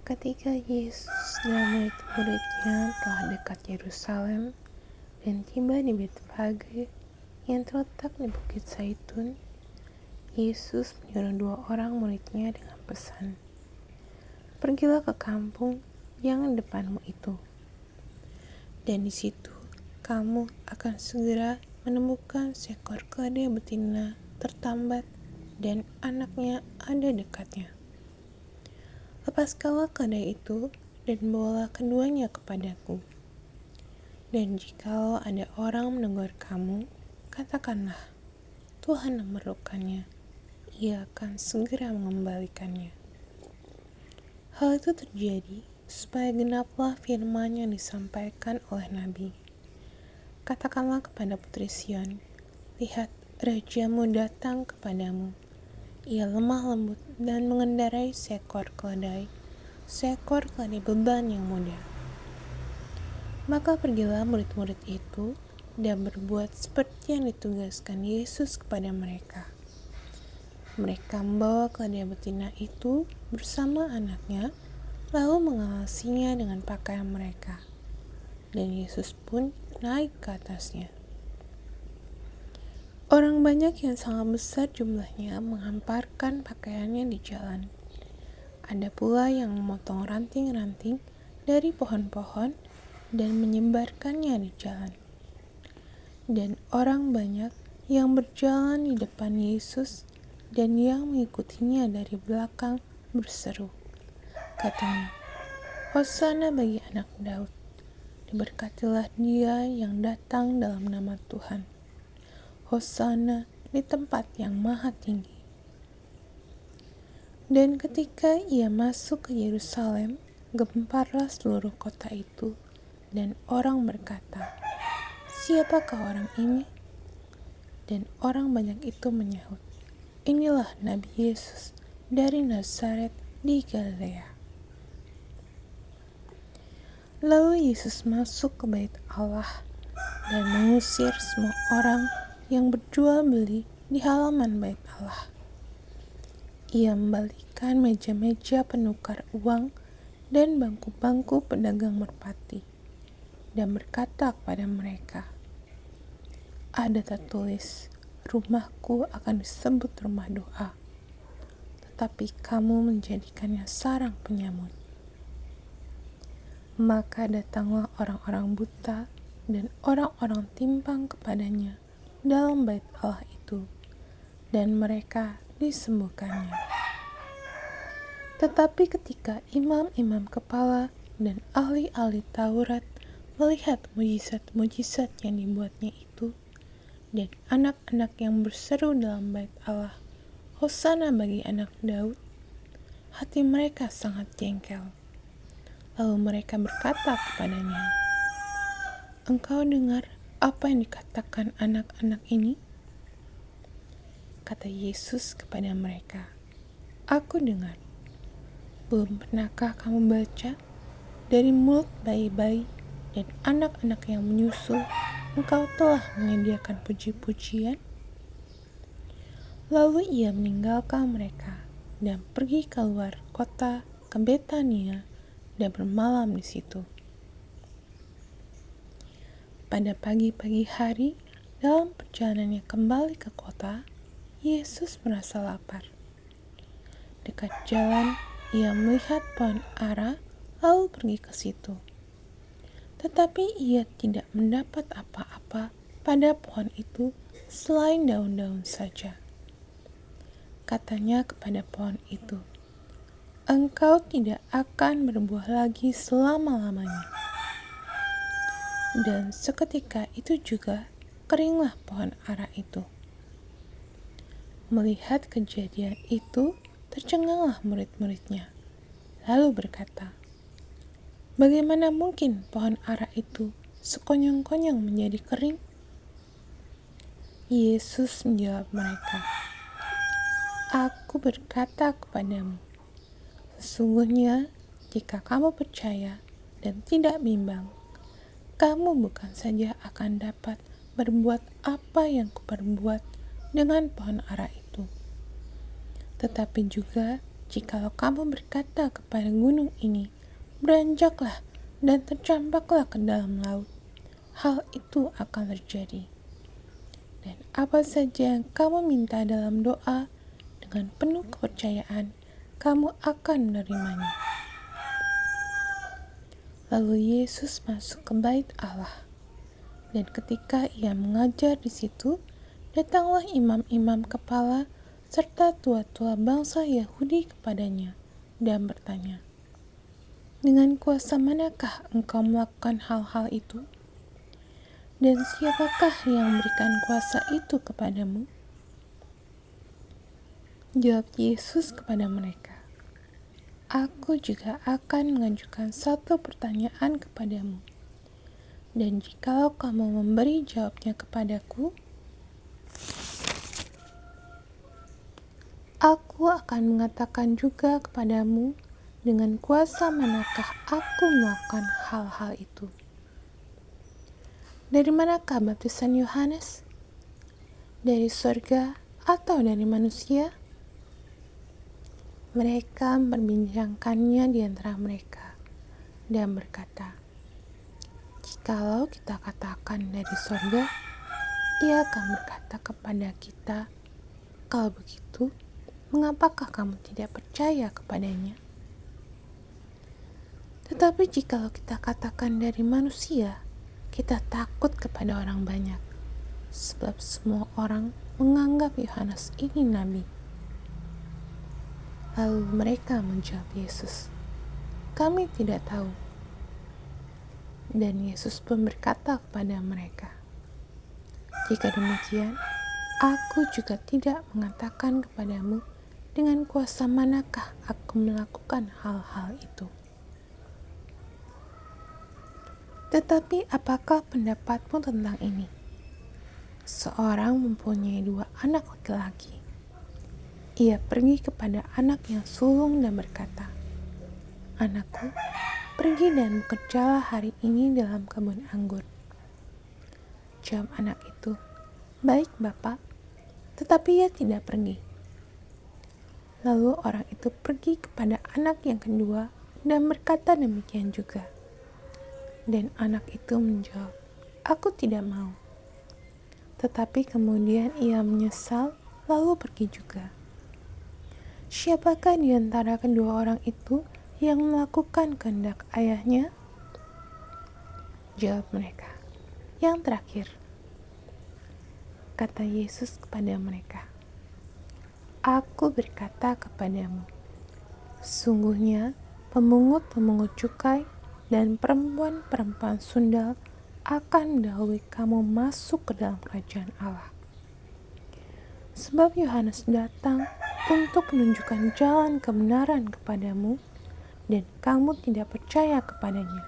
Ketika Yesus dan murid-muridnya telah dekat Yerusalem dan tiba di Betfage yang terletak di Bukit Zaitun, Yesus menyuruh 2 orang muridnya dengan pesan, "Pergilah ke kampung yang depanmu itu, dan di situ kamu akan segera menemukan seekor keledai betina tertambat dan anaknya ada dekatnya. Lepaskanlah keledai itu dan bawalah keduanya kepadaku. Dan jikalau ada orang menegur kamu, katakanlah, Tuhan memerlukannya, ia akan segera mengembalikannya." Hal itu terjadi supaya genaplah firman yang disampaikan oleh Nabi. "Katakanlah kepada putri Sion, lihat, rajamu datang kepadamu. Ia lemah lembut dan mengendarai seekor keledai beban yang muda." Maka pergilah murid-murid itu dan berbuat seperti yang ditugaskan Yesus kepada mereka. Mereka membawa keledai betina itu bersama anaknya, lalu mengalasinya dengan pakaian mereka. Dan Yesus pun naik ke atasnya. Orang banyak yang sangat besar jumlahnya menghamparkan pakaiannya di jalan. Ada pula yang memotong ranting-ranting dari pohon-pohon dan menyebarkannya di jalan. Dan orang banyak yang berjalan di depan Yesus dan yang mengikutinya dari belakang berseru, katanya, "Hosana bagi anak Daud, diberkatilah dia yang datang dalam nama Tuhan. Hosana di tempat yang maha tinggi." Dan ketika ia masuk ke Yerusalem, gemparlah seluruh kota itu, dan orang berkata, "Siapakah orang ini?" Dan orang banyak itu menyahut, "Inilah Nabi Yesus dari Nazaret di Galilea." Lalu Yesus masuk ke bait Allah dan mengusir semua orang yang berjual beli di halaman bait Allah. Ia membalikkan meja-meja penukar uang dan bangku-bangku pedagang merpati, dan berkata kepada mereka, "Ada tertulis, rumahku akan disebut rumah doa, tetapi kamu menjadikannya sarang penyamun." Maka datanglah orang-orang buta dan orang-orang timpang kepadanya dalam bait Allah itu, dan mereka disembuhkannya. Tetapi ketika imam-imam kepala dan ahli-ahli Taurat melihat mujizat-mujizat yang dibuatnya itu, dan anak-anak yang berseru dalam bait Allah, "Hosana bagi anak Daud," hati mereka sangat jengkel. Lalu mereka berkata kepadanya, "Engkau dengar apa yang dikatakan anak-anak ini?" Kata Yesus kepada mereka, "Aku dengar. Belum pernahkah kamu baca, dari mulut bayi-bayi dan anak-anak yang menyusu, engkau telah menyediakan puji-pujian?" Lalu ia meninggalkan mereka dan pergi keluar kota ke Betania dan bermalam di situ. Pada pagi-pagi hari, dalam perjalanannya kembali ke kota, Yesus merasa lapar. Dekat jalan, ia melihat pohon ara, lalu pergi ke situ. Tetapi ia tidak mendapat apa-apa pada pohon itu selain daun-daun saja. Katanya kepada pohon itu, "Engkau tidak akan berbuah lagi selama-lamanya." Dan seketika itu juga keringlah pohon ara itu. Melihat kejadian itu, tercenganglah murid-muridnya, lalu berkata, "Bagaimana mungkin pohon ara itu sekonyong-konyong menjadi kering?" Yesus menjawab mereka, "Aku berkata kepadamu, sesungguhnya jika kamu percaya dan tidak bimbang, kamu bukan saja akan dapat berbuat apa yang kuperbuat dengan pohon ara itu, tetapi juga Jikalau kamu berkata kepada gunung ini, beranjaklah dan tercampaklah ke dalam laut, hal itu akan terjadi. Dan apa saja yang kamu minta dalam doa, dengan penuh kepercayaan, kamu akan menerimanya. Lalu Yesus masuk ke bait Allah, dan ketika ia mengajar di situ, datanglah imam-imam kepala serta tua-tua bangsa Yahudi kepadanya dan bertanya, "Dengan kuasa manakah engkau melakukan hal-hal itu? Dan siapakah yang memberikan kuasa itu kepadamu?" Jawab Yesus kepada mereka, "Aku juga akan mengajukan satu pertanyaan kepadamu. Dan jikalau kamu memberi jawabnya kepadaku, aku akan mengatakan juga kepadamu dengan kuasa manakah aku melakukan hal-hal itu. Dari manakah baptisan Yohanes? Dari surga atau dari manusia?" Mereka memperbincangkannya di antara mereka dan berkata, "Jikalau kita katakan dari surga, ia akan berkata kepada kita, 'Kalau begitu, mengapakah kamu tidak percaya kepadanya?' Tetapi jikalau kita katakan dari manusia, kita takut kepada orang banyak, sebab semua orang menganggap Yohanes ini nabi." Lalu mereka menjawab Yesus, "Kami tidak tahu." Dan Yesus pun berkata kepada mereka, "Jika demikian, aku juga tidak mengatakan kepadamu dengan kuasa manakah aku melakukan hal-hal itu." Tetapi apakah pendapatmu tentang ini? Seorang mempunyai 2 anak laki-laki. Ia pergi kepada anak yang sulung dan berkata, "Anakku, pergi dan bekerjalah hari ini dalam kebun anggur." Jawab anak itu, "Baik, Bapak," tetapi ia tidak pergi. Lalu orang itu pergi kepada anak yang kedua dan berkata demikian juga. Dan anak itu menjawab, "Aku tidak mau." Tetapi kemudian ia menyesal lalu pergi juga. Siapakah di antara kedua orang itu yang melakukan kehendak ayahnya? Jawab mereka, "Yang terakhir." Kata Yesus kepada mereka, "Aku berkata kepadamu, sungguhnya pemungut-pemungut cukai dan perempuan-perempuan sundal akan mendahului kamu masuk ke dalam kerajaan Allah. Sebab Yohanes datang untuk menunjukkan jalan kebenaran kepadamu, dan kamu tidak percaya kepadanya.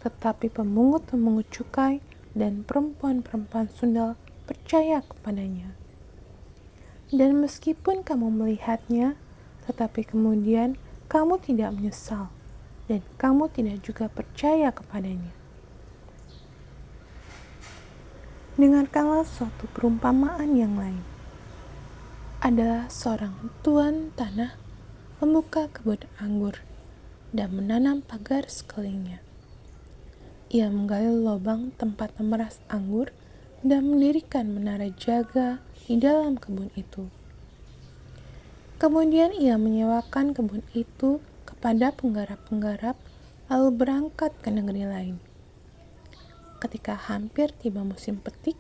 Tetapi pemungut-pemungut cukai dan perempuan-perempuan sundal percaya kepadanya. Dan meskipun kamu melihatnya, tetapi kemudian kamu tidak menyesal, dan kamu tidak juga percaya kepadanya." Dengarkanlah suatu perumpamaan yang lain. Adalah seorang tuan tanah membuka kebun anggur dan menanam pagar sekelilingnya. Ia menggali lubang tempat memeras anggur dan mendirikan menara jaga di dalam kebun itu. Kemudian ia menyewakan kebun itu kepada penggarap-penggarap lalu berangkat ke negeri lain. Ketika hampir tiba musim petik,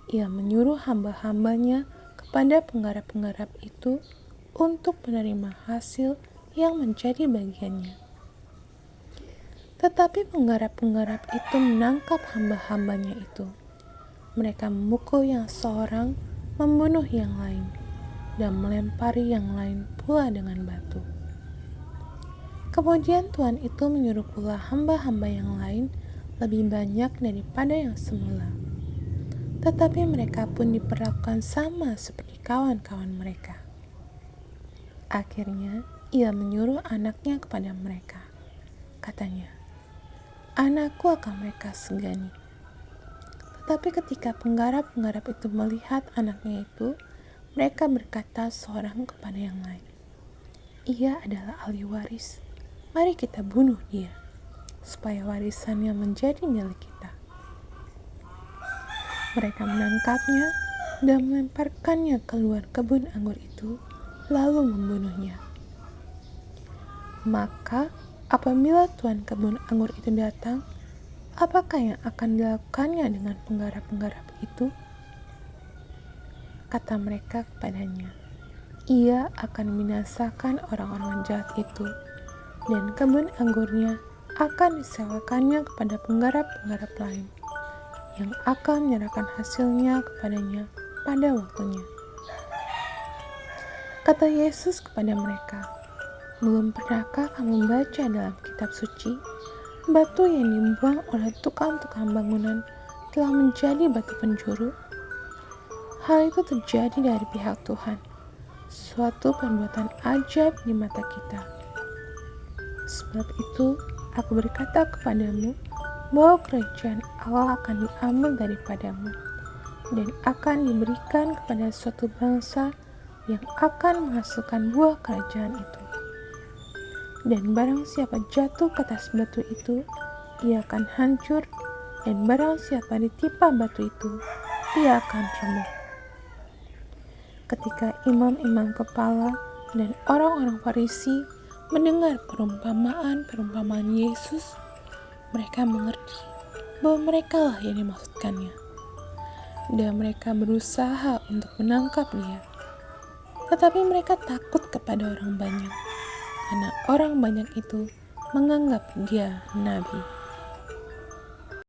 ia menyuruh hamba-hambanya kepada penggarap-penggarap itu untuk menerima hasil yang menjadi bagiannya. Tetapi penggarap-penggarap itu menangkap hamba-hambanya itu. Mereka memukul yang seorang, membunuh yang lain, dan melempari yang lain pula dengan batu. Kemudian Tuhan itu menyuruh pula hamba-hamba yang lain lebih banyak daripada yang semula. Tetapi mereka pun diperlakukan sama seperti kawan-kawan mereka. Akhirnya ia menyuruh anaknya kepada mereka. Katanya, "Anakku akan mereka segani." Tetapi ketika penggarap-penggarap itu melihat anaknya itu, mereka berkata seorang kepada yang lain, Ia adalah ahli waris. Mari kita bunuh dia, supaya warisannya menjadi milik kita. Mereka menangkapnya dan melemparkannya keluar kebun anggur itu, lalu membunuhnya. Maka apabila tuan kebun anggur itu datang, apakah yang akan dilakukannya dengan penggarap-penggarap itu? Kata mereka kepadanya, ia akan membinasakan orang-orang jahat itu, dan kebun anggurnya akan disewakannya kepada penggarap-penggarap lain, yang akan menyerahkan hasilnya kepadanya pada waktunya. Kata Yesus kepada mereka, belum pernahkah kamu baca dalam kitab suci, batu yang dibuang oleh tukang-tukang bangunan telah menjadi batu penjuru? Hal itu terjadi dari pihak Tuhan, suatu perbuatan ajaib di mata kita. Sebab itu, aku berkata kepadamu, bahwa kerajaan Allah akan diambil daripadamu, dan akan diberikan kepada suatu bangsa yang akan menghasilkan buah kerajaan itu. Dan barang siapa jatuh ke atas batu itu, ia akan hancur, dan barang siapa ditimpa batu itu, ia akan remuk. Ketika imam-imam kepala dan orang-orang Farisi mendengar perumpamaan Yesus, mereka mengerti bahwa merekalah yang dimaksudkannya, dan mereka berusaha untuk menangkap dia. Tetapi mereka takut kepada orang banyak, karena orang banyak itu menganggap dia nabi.